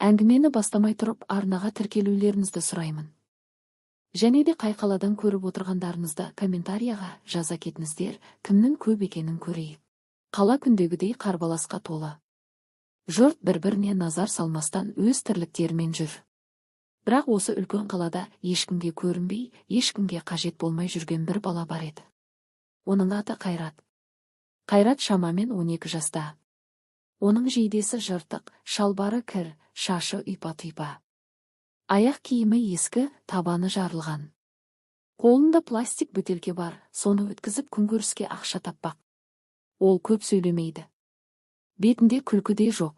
Әңгімені бастамай тұрып арнаға тіркелулеріңізді сұраймын. Және де қай қаладан көріп отырғандарыңызды комментарияға жаза кетіңіздер, кімнің көп екенін көрейік. Қала күндегідей қарбаласқа толы. Жұрт бір-біріне назар салмастан өз тірліктерімен жүр. Бірақ осы үлкен қалада ешкімге көрінбей, ешкімге қажет болмай жүрген бір бала бар еді. Оның аты Қайрат. Қайрат шамамен 12 жаста. Оның жейдесі жыртық, шалбары кір, шашы ұйпа-тұйпа. Аяқ киімі ескі, табаны жарылған. Қолында пластик бөтелке бар, соны өткізіп күнкөріске ақша таппақ. Ол көп сөйлемейді. Бетінде күлкі де жоқ.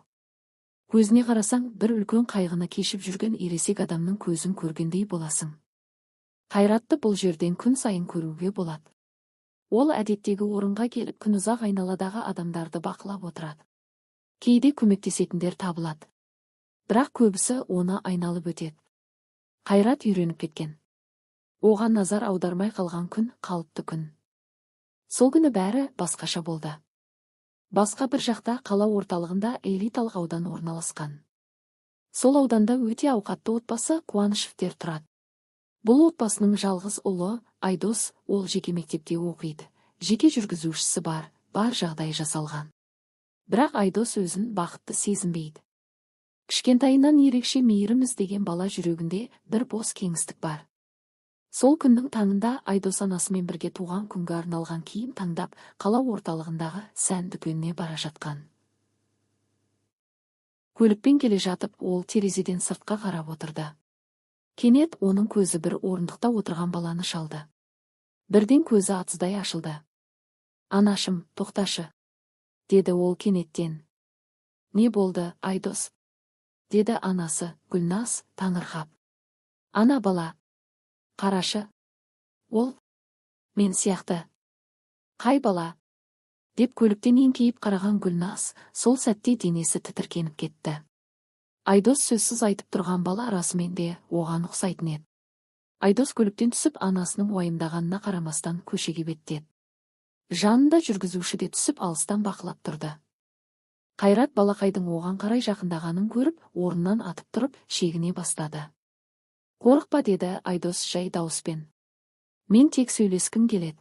Көзіне қарасаң, бір үлкен қайғыны кешіп жүрген ересек адамның көзін көргендей боласың. Қайратты бұл жерден күн сайын көруге болады. Ол әдеттегі орынға келіп күн ұзақ айналадағы адамдарды бақылап отырады. Кейде көмектесетіндер табылады. Бірақ көбісі оны айналып өтеді. Қайрат үйреніп кеткен. Оған назар аудармай қалған күн қалыпты күн. Сол күні бәрі басқаша болды. Басқа бір жақта қала орталығында элиталық аудан орналасқан. Сол ауданда өте ауқатты отбасы Қуанышевтер тұрады. Бұл отбасының жалғыз ұлы Айдос, ол жеке мектепте оқиды. Жеке жүргізушісі бар жағдай жасалған. Бірақ Айдос өзін бақытты сезінбейді. Кішкентайынан ерекше мейірім іздеген бала жүрегінде бір бос кеңістік бар. Сол күннің таңында Айдос анасымен бірге туған күнге арналған киім таңдап, қала орталығындағы сән дүкеніне бара жатқан. Көлікпен келе жатып, ол терезеден сыртқа қарап отырды. Кенет оның көзі бір орындықта отырған баланы шалды. Бірден көзі атыздай ашылды. «Анашым, тоқташы», деді ол кенеттен. «Не болды, Айдос?» деді анасы, Гүлназ, таңырқап. «Ана бала. Қарашы. Ол мен сияқты». «Қай бала?» деп көліктен еңкейіп қараған Гүлназ, сол сәтте денесі тітіркеніп кетті. Айдос сөзсіз айтып тұрған бала расымен де оған ұқсайтын еді. Айдос көліктен түсіп, анасының уайымдағанына қарамастан көшеге беттеді. Жанында жүргізуші де түсіп алыстан бақылап тұрды. Қайрат балақайдың оған қарай жақындағанын көріп, орнынан атып тұрып, шегіне бастады. «Қорықпа», деді Айдос жай дауыспен. «Мен тек сөйлескім келеді».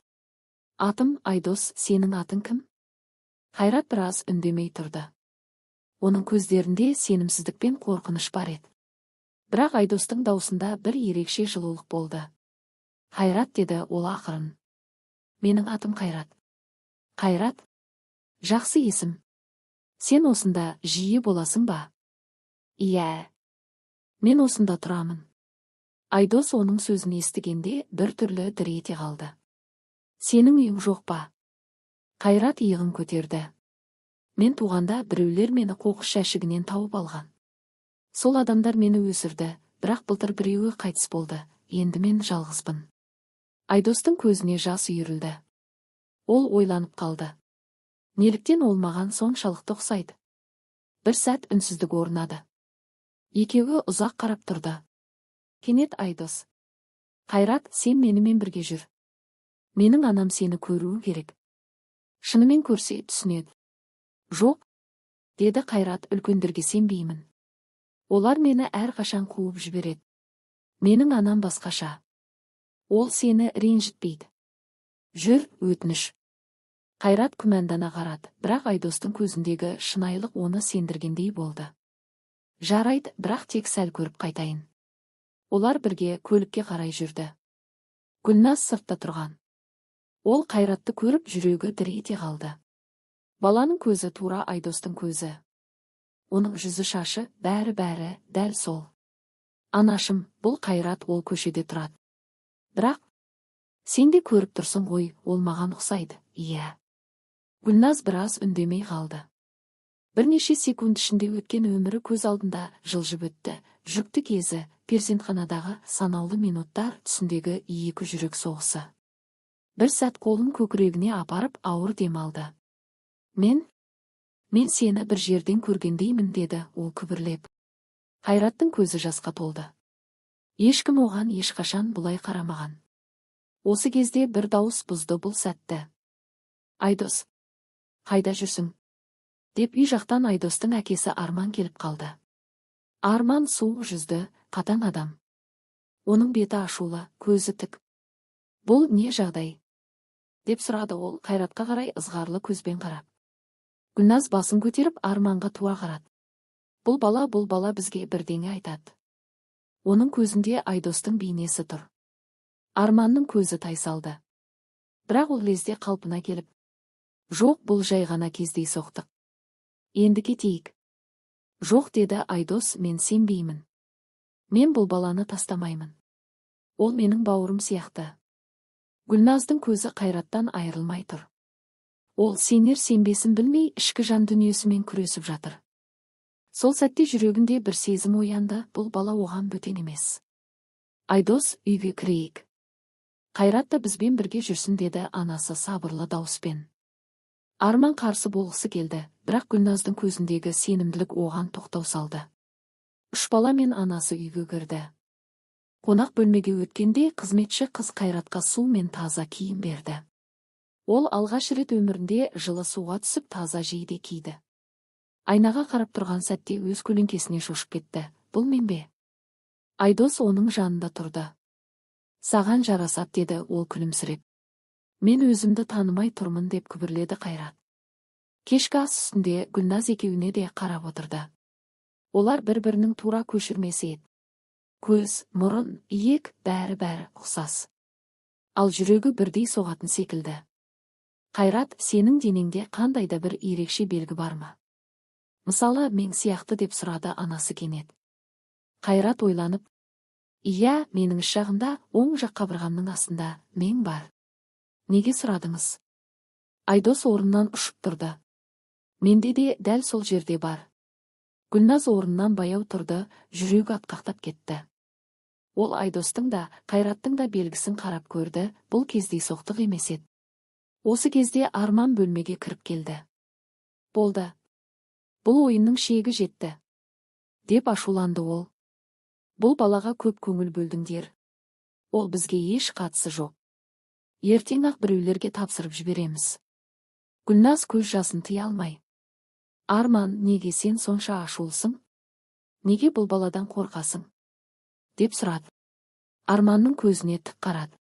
«Атым Айдос, сенің атың кім?» Қайрат біраз үндемей тұрды. Оның көздерінде сенімсіздік пен қорқыныш бар еді. Бірақ Айдостың даусында бір ерекше жылулық болды. «Қайрат», деді ол ақырын. «Менің атым Қайрат». «Қайрат? Жақсы есім. Сен осында жиі боласың ба?» «Иә. Мен осында тұрамын». Айдос оның сөзін естігенде бір түрлі дір ете қалды. «Сенің үйің жоқ па?» Қайрат иығын көтерді. «Мен туғанда біреулер мені қоқыс жәшігінен тауып алған. Сол адамдар мені өсірді, бірақ былтыр біреуі қайтыс болды. Енді мен жалғызбын». Айдостың көзіне жас үйірілді. Ол ойланып қалды. Неліктен ол маған соншалықты ұқсайды? Бір сәт үнсіздік орнады. Екеуі ұзақ қарап тұрды. Кенет Айдос: «Қайрат, сен менімен бірге жүр. Менің анам сені көруі керек. Шынымен көрсе түсінеді». «Жоқ», деді Қайрат, «үлкендерге сенбеймін. Олар мені әрқашан қуып жібереді. Менің анам басқаша. Ол сені ренжітпейді. Жүр, өтініш». Қайрат күмәндана қарады, бірақ Айдостың көзіндегі шынайылық оны сендіргендей болды. «Жарайды, бірақ тек сәл көріп қайтайын». Олар бірге көлікке қарай жүрді. Гүлназ сыртта тұрған. Ол Қайратты көріп жүрегі дір ете қалды. Баланың көзі тура Айдостың көзі. Оның жүзі, шашы, бәрі дәл сол. «Анашым, бұл Қайрат, ол көшеде тұрады. Бірақ сен де көріп тұрсың ғой, ол маған ұқсайды». «Иә». Гүлназ біраз үндемей қалды. Бірнеше секунд ішінде өткен өмірі көз алдында жылжып өтті. Жүкті кезі, перзентханадағы санаулы минуттар, түсіндегі екі жүрек соғысы. Бір сәт қолын көкірегіне апарып ауыр дем алды. Мен сені бір жерден көргендеймін», деді ол күбірлеп. Қайраттың көзі жасқа толды. Ешкім оған ешқашан бұлай қарамаған. Осы кезде бір дауыс бұзды бұл сәтті. «Айдос, қайда жүрсің?» деп үй жақтан Айдостың әкесі Арман келіп қалды. Арман суық жүзді, қатаң адам. Оның беті ашулы, көзі тік. Бұл не жағдай? Деп сұрады ол Қайратқа қарай ызғарлы көзбен қарап. Гүлназ басын көтеріп Арманға туа қарады. Бұл бала бізге бірдеңе айтады. Оның көзінде Айдостың бейнесі тұр. Арманның көзі тайсалды. Бірақ ол лезде қалпына келіп. Жоқ, бұл жай ғана кездей соқтық. Енді кетейік. Жоқ, деді Айдос, мен сенбеймін. Мен бұл баланы тастамаймын. Ол менің бауырым сияқты. Гүлназдың көзі Қайраттан айырылмай тұр. Ол сенер-сенбесін білмей ішкі жан дүниесімен күресіп жатыр. Сол сәтте жүрегінде бір сезім оянды, бұл бала оған бөтен емес. Айдос, үйге кірейік. Қайрат та бізбен бірге жүрсін, деді анасы сабырлы дауыспен. Арман қарсы болғысы келді, бірақ Гүлназдың көзіндегі сенімділік оған тоқтау салды. Үш бала мен анасы үйге кірді. Қонақ бөлмеге өткенде қызметші қыз Қайратқа су мен таза киім берді. Ол алғаш рет өмірінде жылы суға түсіп таза жейде киді. Айнаға қарап тұрған сәтте өз көлеңкесіне шошып кетті. Бұл мен бе? Айдос оның жанында тұрды. Саған жарасат, деді ол күлімсіреп. Мен өзімді танымай тұрмын, деп күбірледі Қайрат. Кешкі ас үстінде Гүлназ екеуіне де қарап отырды. Олар бір-бірінің тура көшірмесі еді. Көз, мұрын, иек бәрі ұқсас. Ал жүрегі бірдей соғатын секілді. Қайрат, сенің денеңде қандай да бір ерекше белгі бар ма? Мысалы, мен сияқты, деп сұрады анасы кенет. Қайрат ойланып, иә, менің іш жағында, оң жақ қабырғамның астында мен бар. Неге сұрадыңыз? Айдос орнынан ұшып тұрды. Менде де дәл сол жерде бар. Гүлназ орнынан баяу тұрды, жүрегі атқақтап кетті. Ол Айдостың да, Қайраттың да белгісін қарап көрді, бұл кездейсоқтық емес еді. Осы кезде Арман бөлмеге кіріп келді. Болды. Бұл ойынның шегі жетті. Деп ашуланды ол. Бұл балаға көп көңіл бөлдіңдер. Ол бізге еш қатысы жоқ. Ертең-ақ біреулерге тапсырып жібереміз. Гүлназ көз жасын тыя алмай. Арман, неге сен сонша ашулысың? Неге бұл баладан қорқасың? Деп сұрады. Арманның көзіне тік қарады.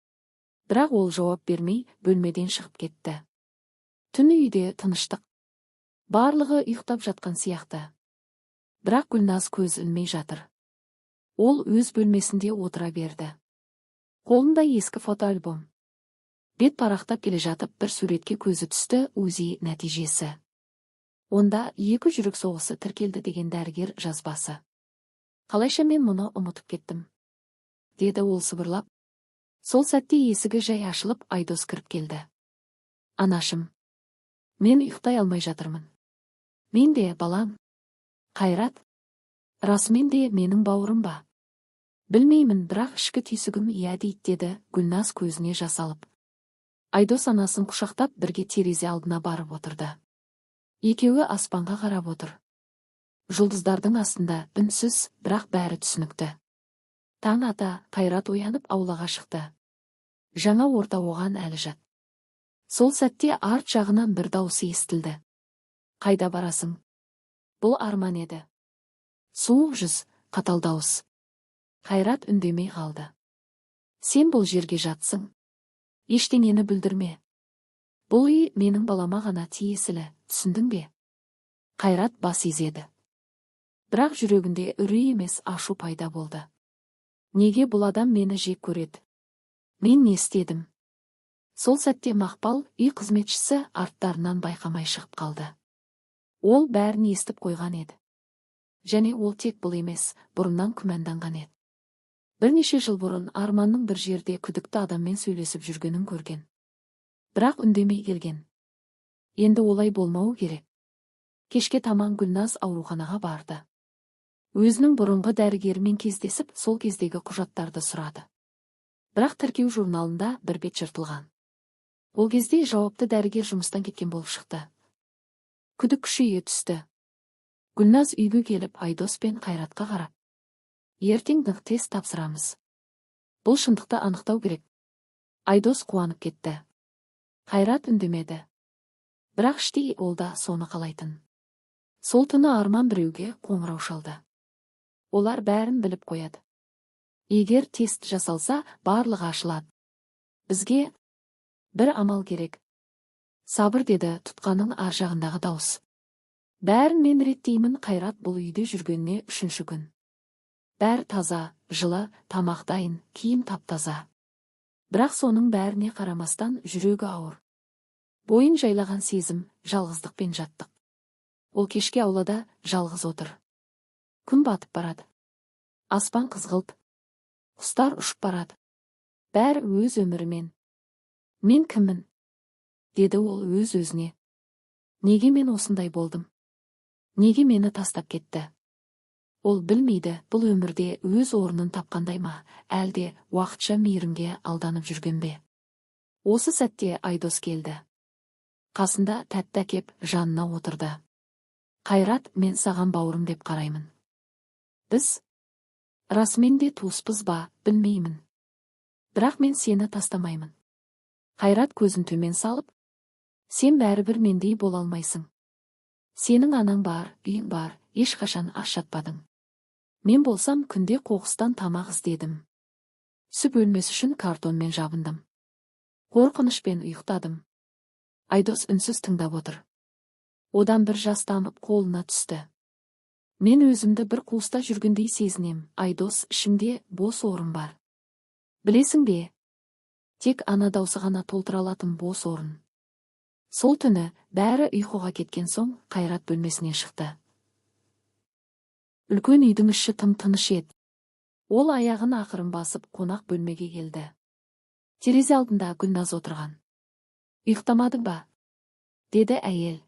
Бірақ ол жауап бермей бөлмеден шығып кетті. Түн үйде тыныштық. Барлығы ұйықтап жатқан сияқты. Бірақ Гүлназ көз ілмей жатыр. Ол өз бөлмесінде отыра берді. Қолында ескі фотоальбом. Бет парақтап келе жатып бір суретке көзі түсті, УЗИ нәтижесі. Онда екі жүрек соғысы тіркелді деген дәрігер жазбасы. Қалайша мен мұны ұмытып кеттім, деді ол сыбырлап. Сол сәтте есігі жай ашылып, Айдос кіріп келді. Анашым, мен ұйықтай алмай жатырмын. Мен де, балам. Қайрат, расымен де менің бауырым ба? Білмеймін, бірақ ішкі түйсігім иә дейді, деді Гүлназ көзіне жас алып. Айдос анасын құшақтап бірге терезе алдына барып отырды. Екеуі аспанға қарап отыр. Жұлдыздардың астында үнсіз, бірақ бәрі түсінікті. Таң ата, Қайрат оянып аулаға шықты. Жаңа орта оған әлі жат. Сол сәтте арт жағынан бір дауысы естілді. Қайда барасың? Бұл Арман еді. Суық жүз, қатал дауыс. Қайрат үндемей қалды. Сен бұл жерге жатсың. Ештеңені білдірме. Бұл үй менің балама ғана тиесілі, түсіндің бе? Қайрат бас изеді. Бірақ жүрегінде үрей емес, ашу пайда болды. Неге бұл адам мені жек көреді? Мен не істедім? Сол сәтте Мақпал, үй қызметшісі, арттарынан байқамай шығып қалды. Ол бәрін естіп қойған еді. Және ол тек бұл емес, бұрыннан күмәнданған еді. Бірнеше жыл бұрын Арманның бір жерде күдікті адаммен сөйлесіп жүргенін көрген. Бірақ үндемей келген. Енді олай болмауы керек. Кешке таман Гүлназ ауруханаға барды. Өзінің бұрынғы дәрігерімен кездесіп, сол кездегі құжаттарды сұрады. Бірақ тіркеу журналында бір бет жыртылған. Ол кезде жауапты дәрігер жұмыстан кеткен болып шықты. Күдік күшейе түсті. Гүлназ үйге келіп Айдос пен Қайратқа қарап, ертең тест тапсырамыз. Бұл шындықты анықтау керек. Айдос қуанып кетті. Қайрат үндемеді. Бірақ іштей ол да соны қалайтын. Сол түні Арман біреуге қоңырау шалды. Олар бәрін біліп қояды. Егер тест жасалса, барлығы ашылады. Бізге бір амал керек. Сабыр, деді тұтқаның ар жағындағы дауыс. Бәрін мен реттеймін. Қайрат бұл үйде жүргеніне 3-ші күн. Бәрі таза, жылы, тамақ дайын, киім тап-таза. Бірақ соның бәріне қарамастан жүрегі ауыр. Бойын жайлаған сезім, жалғыздықпен жаттық. Ол кешке аулада жалғыз отыр. Күн батып барады. Аспан қызғылт. Құстар ұшып барады. Бәрі өз өмірімен. Мен кіммін? Деді ол өз-өзіне. Неге мен осындай болдым? Неге мені тастап кетті? Ол білмейді, бұл өмірде өз орнын тапқандай ма, әлде уақытша мейірімге алданып жүрген бе? Осы сәтте Айдос келді. Қасында тәтті әкеп жанына отырды. Қайрат, мен саған бауырым деп қараймын. Біз расымен де туыспыз ба, білмеймін. Бірақ мен сені тастамаймын. Қайрат көзін төмен салып, сен бәрібір мендей бола алмайсың. Сенің анаң бар, үйің бар, ешқашан аш жатпадың. Мен болсам күнде қоқыстан тамақ іздедім. Сүп өлмес үшін картонмен жабындым. Қорқынышпен ұйықтадым. Айдос үнсіз тыңдап отыр. Одан бір жас тамып қолына түсті. Мен өзімді бір қуыста жүргендей сезінем. Айдос, ішімде бос орын бар. Білесің бе? Тек ана даусы ғана толтыра алатын бос орын. Сол түні бәрі ұйқыға кеткен соң Қайрат бөлмесінен шықты. Үлкен үйдің іші тым-тыныш еді. Ол аяғын ақырын басып қонақ бөлмеге келді. Терезе алдында Гүлназ отырған. Ұйықтамадың ба? Деді әйел.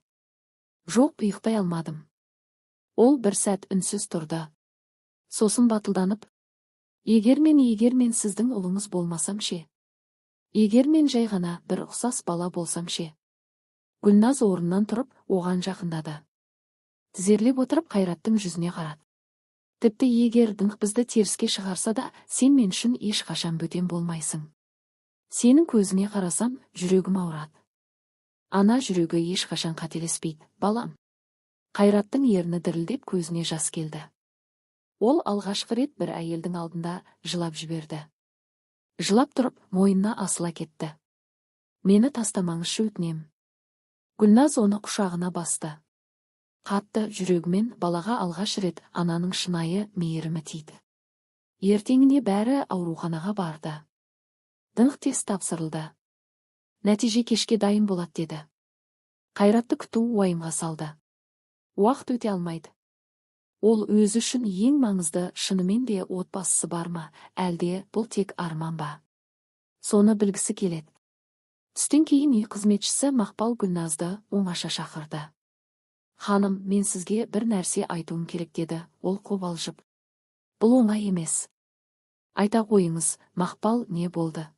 Жоқ, ұйықтай алмадым. Ол бір сәт үнсіз тұрды. Сосын батылданып, егер мен сіздің ұлыңыз болмасам ше? Егер мен жай ғана бір ұқсас бала болсам ше? Гүлназ орнынан тұрып, оған жақындады. Тізерлеп отырып Қайраттың жүзіне қарады. Тіпті егер дыңқ бізді теріске шығарса да, сен мен үшін ешқашан бөтен болмайсың. Сенің көзіне қарасам, жүрегім ауырады. Ана жүрегі ешқашан қателеспейді, балам. Қайраттың ерні дірілдеп көзіне жас келді. Ол алғашқы рет бір әйелдің алдында жылап жіберді. Жылап тұрып, мойнына асыла кетті. Мені тастамаңызшы, өтінем. Гүлназ оны құшағына басты. Қатты жүрегімен балаға алғаш рет ананың шынайы мейірімі тиді. Ертеңіне бәрі ауруханаға барды. Дыңқ тест тапсырылды. Нәтиже кешке дайын болады, деді. Қайратты күту уайымға салды. Уақыт өте алмайды. Ол өзі үшін ең маңызды, шынымен де отбасысы бар ма, әлде бұл тек арман ба? Соны білгісі келеді. Түстен кейін үй қызметшісі Мақпал Гүлназды оңаша шақырды. Ханым, мен сізге бір нәрсе айтуым керек, деді ол қобалжып. Бұл оңай емес. Айта қойыңыз, Мақпал, не болды?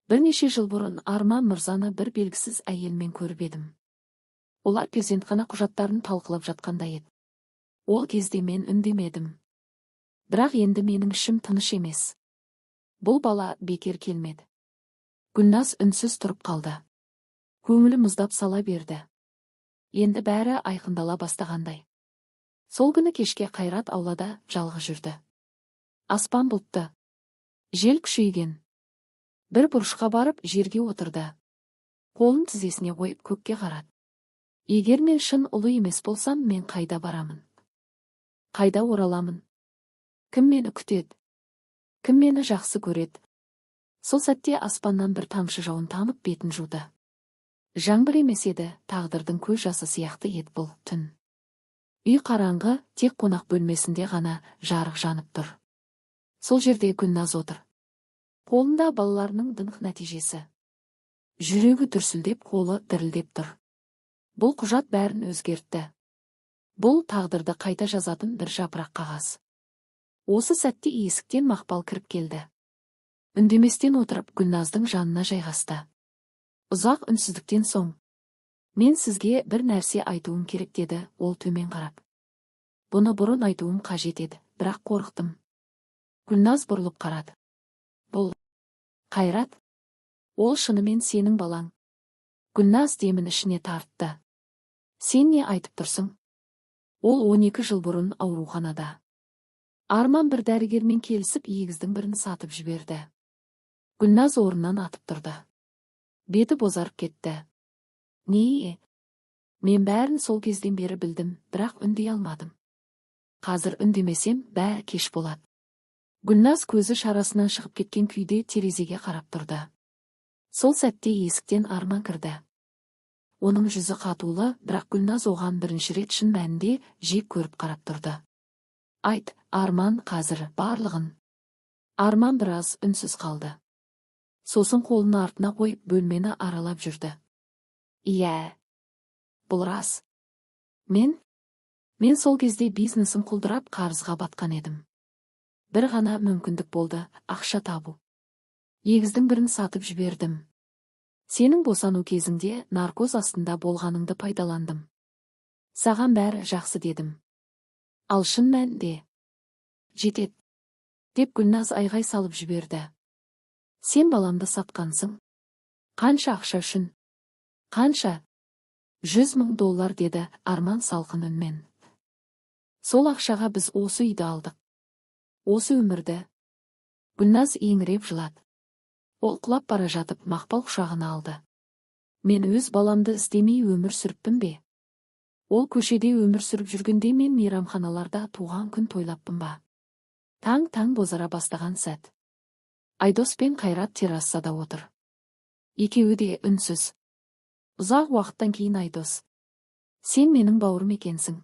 Бірнеше жыл бұрын Арман мырзаны бір белгісіз әйелмен көріп едім. Олар перзентхана құжаттарын талқылап жатқанда еді. Ол кезде мен үндемедім. Бірақ енді менің ішім тыныш емес. Бұл бала бекер келмеді. Гүлназ үнсіз тұрып қалды. Көңілі мұздап сала берді. Енді бәрі айқындала бастағандай. Сол күні кешке Қайрат аулада жалғыз жүрді. Аспан бұлтты. Жел күшейген. Бір бұрышқа барып жерге отырды. Қолын тізесіне қойып көкке қарады. Егер мен шын ұлы емес болсам, мен қайда барамын? Қайда ораламын? Кім мені күтеді? Кім мені жақсы көреді? Сол сәтте аспаннан бір тамшы жауын тамып бетін жуды. Жаңбыр емес еді, тағдырдың көз жасы сияқты еді бұл түн. Үй қараңғы, тек қонақ бөлмесінде ғана жарық жанып тұр. Сол жерде Гүлназ отыр. Қолында балаларының дыңқ нәтижесі. Жүрегі дүрсілдеп, қолы дірілдеп тұр. Бұл құжат бәрін өзгертті. Бұл тағдырды қайта жазатын бір жапырақ қағаз. Осы сәтте есіктен Мақпал кіріп келді. Үндеместен отырып Гүлназдың жанына жайғасты. Ұзақ үнсіздіктен соң, мен сізге бір нәрсе айтуым керек, деді ол төмен қарап. Бұны бұрын айтуым қажет еді, бірақ қорықтым. Гүлназ бұрылып қарады. Бұл Қайрат, ол шынымен сенің балаң. Гүлназ демін ішіне тартты. Сен не айтып тұрсың? Ол 12 жыл бұрын ауруханада. Арман бір дәрігермен келісіп егіздің бірін сатып жіберді. Гүлназ орнынан атып тұрды. Беті бозарып кетті. Не? Мен бәрін сол кезден бері білдім, бірақ үндей алмадым. Қазір үндемесем, бәрі кеш болады. Гүлназ көзі шарасынан шығып кеткен күйде терезеге қарап тұрды. Сол сәтте есіктен Арман кірді. Оның жүзі қатулы, бірақ Гүлназ оған бірінші рет шын мәнінде жек көріп қарап тұрды. Айт, Арман, қазір барлығын. Арман біраз үнсіз қалды. Сосын қолын артына қойып бөлмені аралап жүрді. Иә, бұл рас. Мен сол кезде бизнесім құлдырап қарызға батқан едім. Бір ғана мүмкіндік болды, ақша табу. Егіздің бірін сатып жібердім. Сенің босану кезіңде наркоз астында болғаныңды пайдаландым. Саған бәрі жақсы дедім. Ал шын мәнінде жетет, деп Гүлназ айғай салып жіберді. Сен баламды сатқансың. Қанша ақша үшін? Қанша? $100,000 деді Арман салқын үнмен. Сол ақшаға біз осы үйді алдық. Осы өмірді. Гүлназ еңіреп жылады. Ол құлап бара жатып Мақпал құшағына алды. Мен өз баламды істемей өмір сүріппін бе? Ол көшеде өмір сүріп жүргенде мен мейрамханаларда туған күн тойлаппын ба? Таң бозара бастаған сәт. Айдос пен Қайрат террасада отыр. Екеуі де үнсіз. Ұзақ уақыттан кейін Айдос: сен менің бауырым екенсің.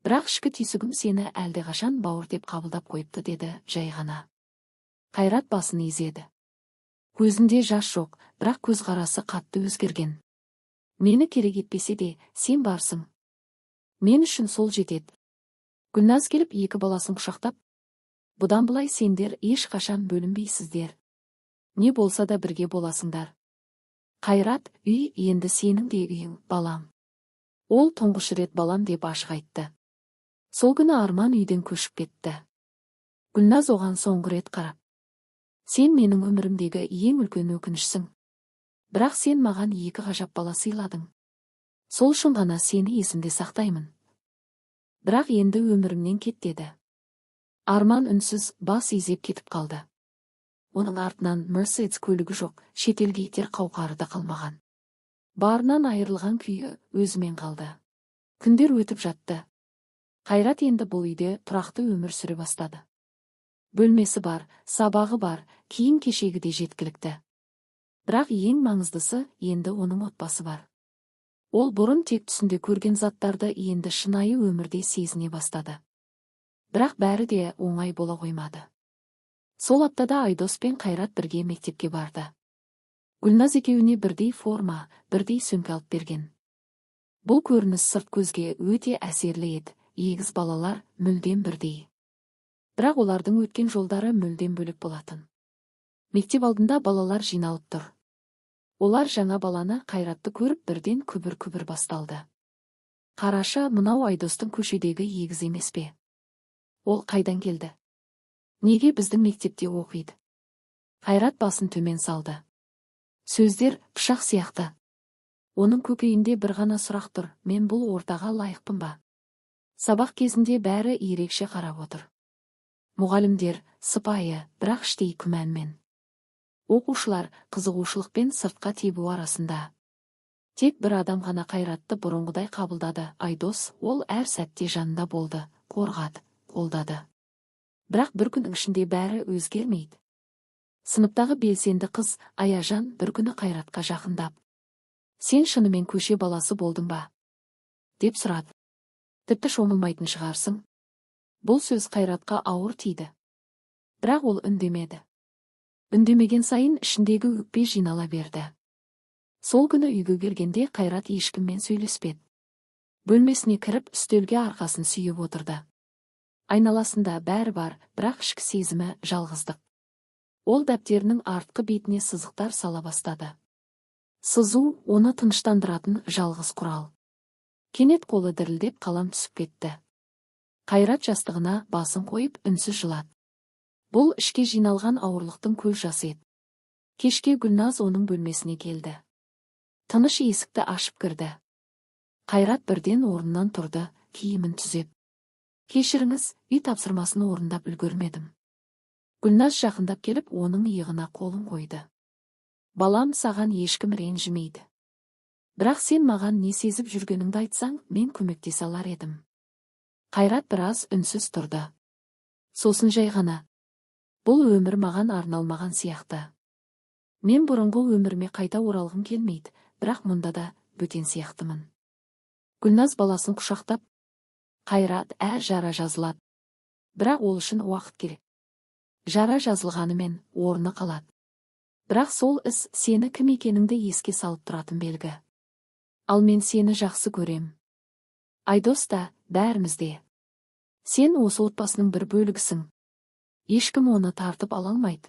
Бірақ ішкі түйсігім сені әлдеқашан бауыр деп қабылдап қойыпты, деді жай ғана. Қайрат басын изеді. Көзінде жас жоқ, бірақ көзқарасы қатты өзгерген. Мені керек етпесе де, сен барсың. Мен үшін сол жетеді. Гүлназ келіп екі баласын құшақтап: бұдан былай сендер ешқашан бөлінбейсіздер. Не болса да бірге боласыңдар. Қайрат: үй енді сенің де үйің, балам. Ол тұңғыш рет балам деп ашық айтты. Сол күні Арман үйден көшіп кетті. Гүлназ оған соңғы рет қарап: сен менің өмірімдегі ең үлкен өкінішсің. Бірақ сен маған екі ғажап бала сыйладың. Сол үшін ғана сені есімде сақтаймын. Бірақ енді өмірімнен кет, деді. Арман үнсіз бас изеп кетіп қалды. Оның артынан Мерседес көлігі жоқ, шетелге кетер қауқары да қалмаған. Барынан айырылған күйі өзімен қалды. Күндер өтіп жатты. Қайрат енді бұл үйде тұрақты өмір сүре бастады. Бөлмесі бар, сабағы бар, киім-кешегі де жеткілікті. Бірақ ең маңыздысы, енді оның отбасы бар. Ол бұрын тек түсінде көрген заттарды енді шынайы өмірде сезіне бастады. Бірақ бәрі де оңай бола қоймады. Сол аптада Айдос пен Қайрат бірге мектепке барды. Гүлназ екеуіне бірдей форма, бірдей сөмке алып берген. Бұл көрініс сырт көзге өте әсерлі еді, егіз балалар мүлдем бірдей. Бірақ олардың өткен жолдары мүлдем бөлек болатын. Мектеп алдында балалар жиналып тұр. Олар жаңа баланы, Қайратты көріп бірден күбір-күбір басталды. Қараша, мынау Айдостың көшедегі егіз емес пе? Ол қайдан келді? Неге біздің мектепте оқиды? Қайрат басын төмен салды. Сөздер пышақ сияқты. Оның көкейінде бір ғана сұрақ тұр: мен бұл ортаға лайықпын ба? Сабақ кезінде бәрі ерекше қарап отыр. Мұғалімдер сыпайы, бірақ іштей күмәнмен. Оқушылар қызығушылықпен сыртқа тебу арасында. Тек бір адам ғана Қайратты бұрынғыдай қабылдады: Айдос. Ол әр сәтте жанында болды, қорғады, қолдады. Бірақ бір күннің ішінде бәрі өзгермейді. Сыныптағы белсенді қыз Аяжан бір күні Қайратқа жақындап: сен шынымен көше баласы болдың ба? деп сұрады. Тіпті шомылмайтын шығарсың. Бұл сөз Қайратқа ауыр тиді. Бірақ ол үндемеді. Үндемеген сайын ішіндегі өкпе жинала берді. Сол күні үйге келгенде Қайрат ешкіммен сөйлеспеді. Бөлмесіне кіріп үстелге арқасын сүйіп отырды. Айналасында бәрі бар, бірақ ішкі сезімі жалғыздық. Ол дәптерінің артқы бетіне сызықтар сала бастады. Сызу оны тыныштандыратын жалғыз құрал. Кенет қолы дірілдеп қалам түсіп кетті. Қайрат жастығына басын қойып үнсіз жылады. Бұл ішке жиналған ауырлықтың көз жасы еді. Кешке Гүлназ оның бөлмесіне келді. Тыныш есікті ашып кірді. Қайрат бірден орнынан тұрды, киімін түзеп. Кешіріңіз, үй тапсырмасын орындап үлгермедім. Гүлназ жақындап келіп, оның иығына қолын қойды. Балам, саған ешкім ренжімейді. Бірақ сен маған не сезіп жүргеніңді айтсаң, мен көмектесе алар едім. Қайрат біраз үнсіз тұрды. Сосын жай ғана: бұл өмір маған арналмаған сияқты. Мен бұрынғы өміріме қайта оралғым келмейді, бірақ мұнда да бөтен сияқтымын. Гүлназ баласын құшақтап: Қайрат, жара жазылады. Бірақ ол үшін уақыт керек. Жара жазылғанымен орны қалады. Бірақ сол іс сені кім екеніңді еске салып тұратын белгі. Ал мен сені жақсы көрем. Айдос та, бәріміз де. Сен осы отбасының бір бөлігісің. Ешкім оны тартып ала алмайды.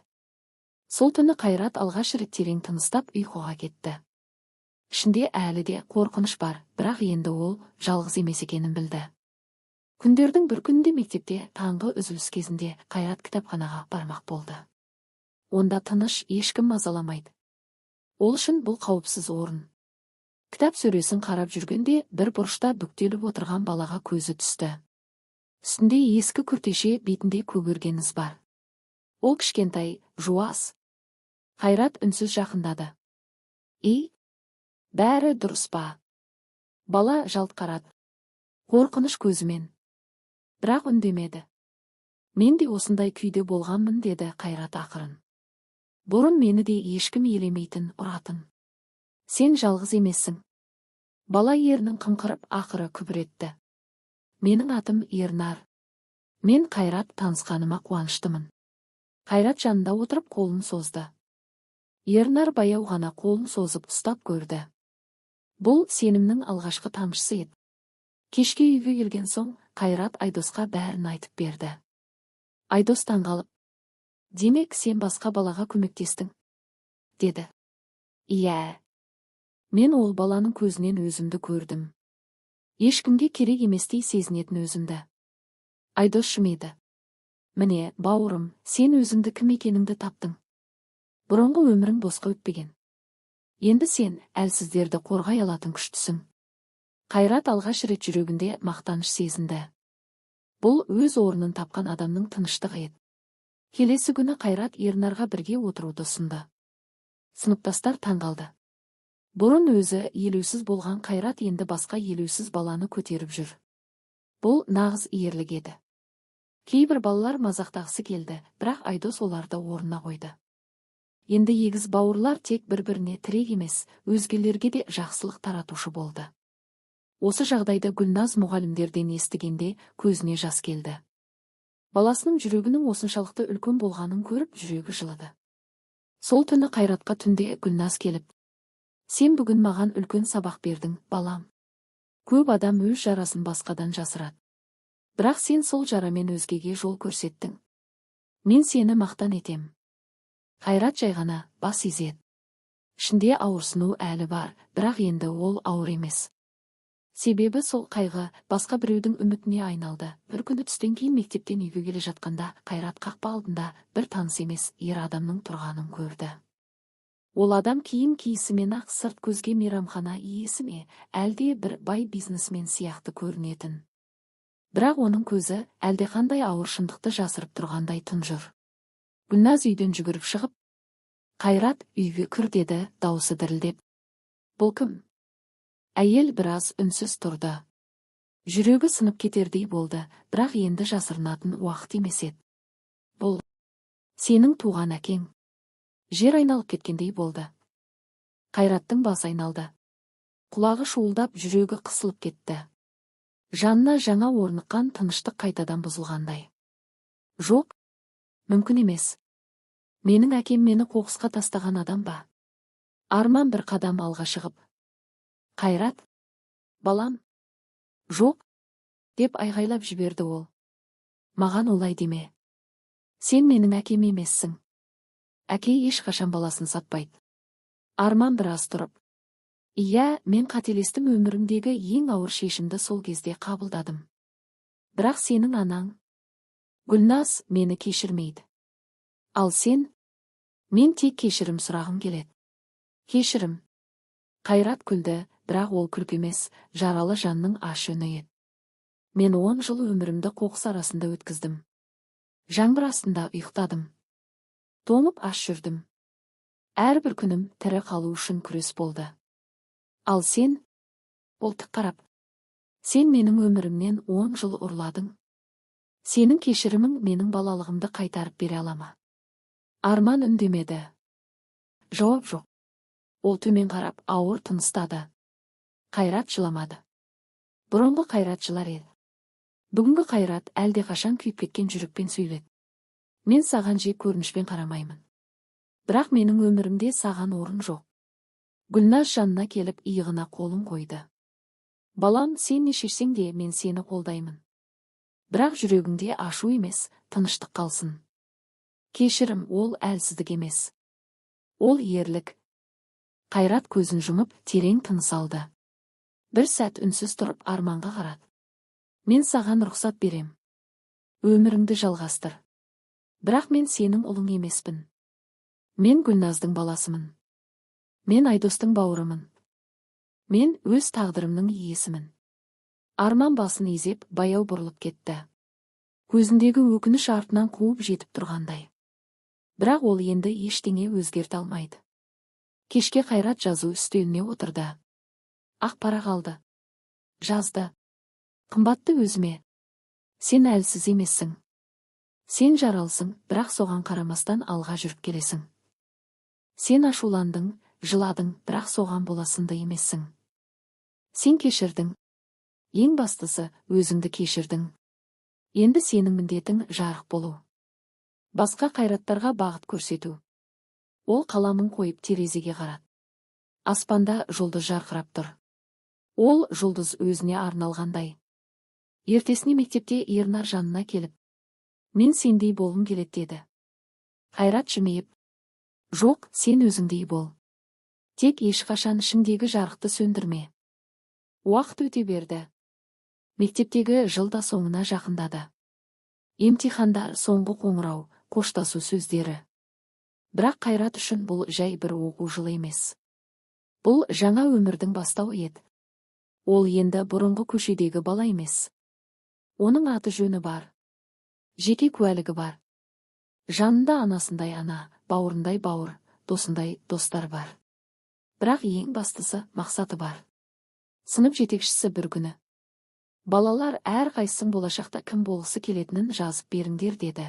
Сол түні Қайрат алғаш рет терең тыныстап ұйқыға кетті. Ішінде әлі де қорқыныш бар, бірақ енді ол жалғыз емес екенін білді. Күндердің бір күнінде мектепте таңғы үзіліс кезінде Қайрат кітапханаға бармақ болды. Онда тыныш, ешкім мазаламайды. Ол үшін бұл қауіпсіз орын. Кітап сөресін қарап жүргенде бір бұрышта бүктеліп отырған балаға көзі түсті. Үстінде ескі күртеше, бетінде көгерген із бар. Ол кішкентай, жуас. Қайрат үнсіз жақындады. Бәрі дұрыс па? Бала жалт қарады. Қорқыныш көзімен. Бірақ үндемеді. Мен де осындай күйде болғанмын, деді Қайрат ақырын. Бұрын мені де ешкім елемейтін, ұратын. Сен жалғыз емессің. Бала ернін қымқырып ақыры күбіретті. Менің атым Ернар. Мен Қайрат, танысқаныма қуаныштымын. Қайрат жанында отырып қолын созды. Ернар баяу ғана қолын созып ұстап көрді. Бұл сенімнің алғашқы тамшысы еді. Кешке үйге келген соң Қайрат Айдосқа бәрін айтып берді. Айдос таңғалып: демек сен басқа балаға көмектестің, деді. Иә. Мен ол баланың көзінен өзімді көрдім. Ешкімге керек еместей сезінетін өзімді. Айдос жымиды. Міне, бауырым, сен өзіңді кім екеніңді таптың. Бұрынғы өмірің босқа өтпеген. Енді сен әлсіздерді қорғай алатын күштісің. Қайрат алғаш рет жүрегінде мақтаныш сезінді. Бұл өз орнын тапқан адамның тыныштығы еді. Келесі күні Қайрат Ернарға бірге отыруды ұсынды. Сыныптастар таңғалды. Бұрын өзі елеусіз болған Қайрат енді басқа елеусіз баланы көтеріп жүр. Бұл нағыз ерлік еді. Кейбір балалар мазақтағысы келді, бірақ Айдос оларды орнына қойды. Енді егіз бауырлар тек бір-біріне тірек емес, өзгелерге де жақсылық таратушы болды. Осы жағдайды Гүлназ мұғалімдерден естігенде көзіне жас келді. Баласының жүрегінің осыншалықты үлкен болғанын көріп, жүрегі жылыды. Сол түні Қайратқа түнде Гүлназ келіп: сен бүгін маған үлкен сабақ бердің, балам. Көп адам өз жарасын басқадан жасырады. Бірақ сен сол жарамен өзгеге жол көрсеттің. Мен сені мақтан етем. Қайрат жай ғана бас изеді. Ішінде ауырсыну әлі бар, бірақ енді ол ауыр емес. Себебі сол қайғы басқа біреудің үмітіне айналды. Бір күні түстен кейін мектептен үйге келе жатқанда Қайрат қақпа алдында бір таныс емес ер адамның тұрғанын көрді. Ол адам киім киісімен ақ сырт көзге мейрамхана иесі ме, әлде бір бай бизнесмен сияқты көрінетін. Бірақ оның көзі әлдеқандай ауыр шындықты жасырып тұрғандай тұнжыр. Гүлназ үйден жүгіріп шығып: Қайрат, үйге кір, деді, дауысы дірілдеп. Бұл кім? Әйел біраз үнсіз тұрды. Жүрегі сынып кетердей болды, бірақ енді жасырынатын уақыт емес еді. Бұл сенің туған әкең. Жер айналып кеткендей болды. Қайраттың басы айналды. Құлағы шуылдап, жүрегі қысылып кетті. Жанына жаңа орныққан тыныштық қайтадан бұзылғандай. Жоқ, мүмкін емес. Менің әкем мені қоқысқа тастаған адам ба? Арман бір қадам алға шығып: Қайрат, балам. Жоқ, деп айғайлап жіберді ол. Маған олай деме. Сен менің әкем емессің. Әке ешқашан баласын сатпайды. Арман біраз тұрып: Иә, мен қателестім, өмірімдегі ең ауыр шешімді сол кезде қабылдадым. Бірақ сенің анаң, Гүлназ, мені кешірмейді. Ал сен? Мен тек кешірім сұрағым келеді. Кешірім. Қайрат күлді, бірақ ол күлкі емес, жаралы жанның аш үні еді. Мен 10 жыл өмірімді қоқыс арасында өткіздім. Жаңбыр астында ұйықтадым. Тоңып аш жүрдім. Әрбір күнім тірі қалу үшін күрес болды. Ал сен, болтық қарап, сен менің өмірімнен 10 жыл ұрладың. Сенің кешірімің менің балалығымды қайтарып бере ала ма? Арман үндемеді. Жауап жоқ. Ол төмен қарап ауыр тыныстады. Қайрат жыламады. Бұрынғы Қайрат жылар еді. Бүгінгі Қайрат әлдеқашан күйіп кеткен жүрекпен сөйледі. Мен саған жек көрінішпен қарамаймын. Бірақ менің өмірімде саған орын жоқ. Гүлназ жанына келіп иығына қолын қойды. Балам, сен не шешсең де мен сені қолдаймын. Бірақ жүрегіңде ашу емес, тыныштық қалсын. Кешірім, ол әлсіздік емес. Ол ерлік. Қайрат көзін жұмып, терең тыныс алды. Бір сәт үнсіз тұрып Арманға қарады. Мен саған рұқсат берем. Өміріңді жалғастыр. Бірақ мен сенің ұлың емеспін. Мен Гүлназдың баласымын. Мен Айдостың бауырымын. Мен өз тағдырымның иесімін. Арман басын изеп, баяу бұрылып кетті. Көзіндегі өкініш артынан қуып жетіп тұрғандай. Бірақ ол енді ештеңе өзгерте алмайды. Кешке Қайрат жазу үстеліне отырды. Ақ парақ алды. Жазды. Қымбатты өзіме. Сен әлсіз емессің. Сен жаралсың, бірақ соған қарамастан алға жүріп келесің. Сен ашуландың, жыладың, бірақ соған боласынды емессің. Сен кешірдің. Ең бастысы, өзіңді кешірдің. Енді сенің міндетің жарық болу. Басқа Қайраттарға бағыт көрсету. Ол қаламын қойып терезеге қарады. Аспанда жұлдыз жарқырап тұр. Ол жұлдыз өзіне арналғандай. Ертесіне мектепте Ернар жанына келіп, мен сендей болғым келеді деді. Қайрат жымиып, жоқ, сен өзіңдей бол. Тек ешқашан ішіңдегі жарықты сөндірме. Уақыт өте берді. Мектептегі жылда соңына жақындады. Емтихандар, соңғы қоңырау, қоштасу сөздері. Бірақ Қайрат үшін бұл жай бір оқу жылы емес. Бұл жаңа өмірдің бастауы еді. Ол енді бұрынғы көшедегі бала емес. Оның аты жөні бар. Жеке куәлігі бар. Жанында анасындай ана, бауырындай бауыр, досындай достар бар. Бірақ ең бастысы мақсаты бар. Сынып жетекшісі бір күні. Балалар, әр қайсың болашақта кім болғысы келетінін жазып беріңдер деді.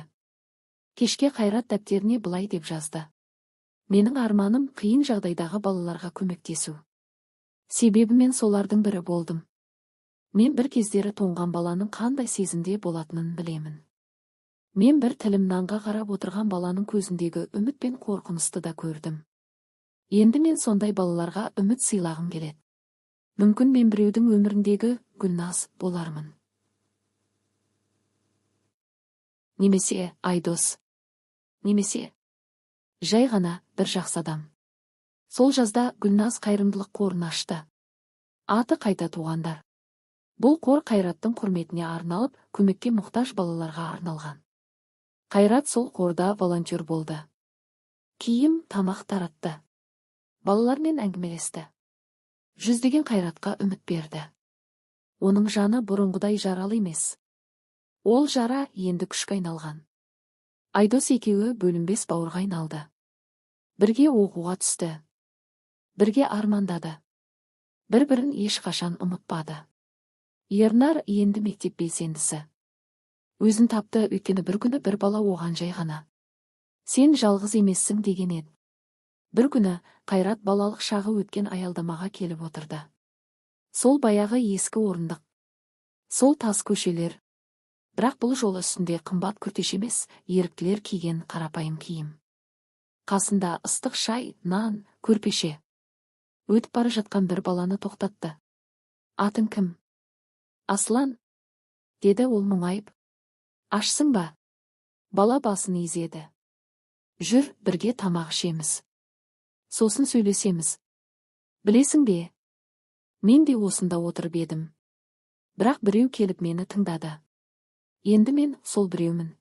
Кешке Қайрат дәптеріне былай деп жазды. Менің арманым қиын жағдайдағы балаларға көмектесу. Себебі мен солардың бірі болдым. Мен бір кездері тоңған баланың қандай сезімде болатынын білемін. Мен бір тілім нанға қарап отырған баланың көзіндегі үміт пен қорқынысты да көрдім. Енді мен сондай балаларға үміт сыйлағым келеді. Мүмкін мен біреудің өміріндегі Гүлназ болармын. Немесе Айдос. Немесе жай ғана бір жақсы адам. Сол жазда Гүлназ қайырымдылық қорын ашты. Аты қайта туғандар. Бұл қор Қайраттың құрметіне арналып, көмекке мұқтаж балаларға арналған. Қайрат сол қорда волонтер болды. Киім, тамақ таратты. Балалармен әңгімелесті. Жүздеген Қайратқа үміт берді. Оның жаны бұрынғыдай жаралы емес. Ол жара енді күшке айналған. Айдос екеуі бөлінбес бауырға айналды. Бірге оқуға түсті. Бірге армандады. Бір-бірін ешқашан ұмытпады. Ернар енді мектеп белсендісі. Өзін тапты, өйткені бір күні бір бала оған жай ғана. Сен жалғыз емессің деген еді. Бір күні Қайрат балалық шағы өткен аялдамаға келіп отырды. Сол баяғы ескі орындық. Сол тас көшелер. Бірақ бұл жол үстінде қымбат күртеш емес, еріктілер киген қарапайым киім. Қасында ыстық шай, нан, көрпеше. Өтіп бара жатқан бір баланы тоқтатты. Атың кім? Аслан, деді ол мұңайып. Ашсың ба? Бала басын изеді. Жүр, бірге тамақ ішеміз. Сосын сөйлесеміз. Білесің бе? Мен де осында отырып едім. Бірақ біреу келіп мені тыңдады. Енді мен сол біреумін.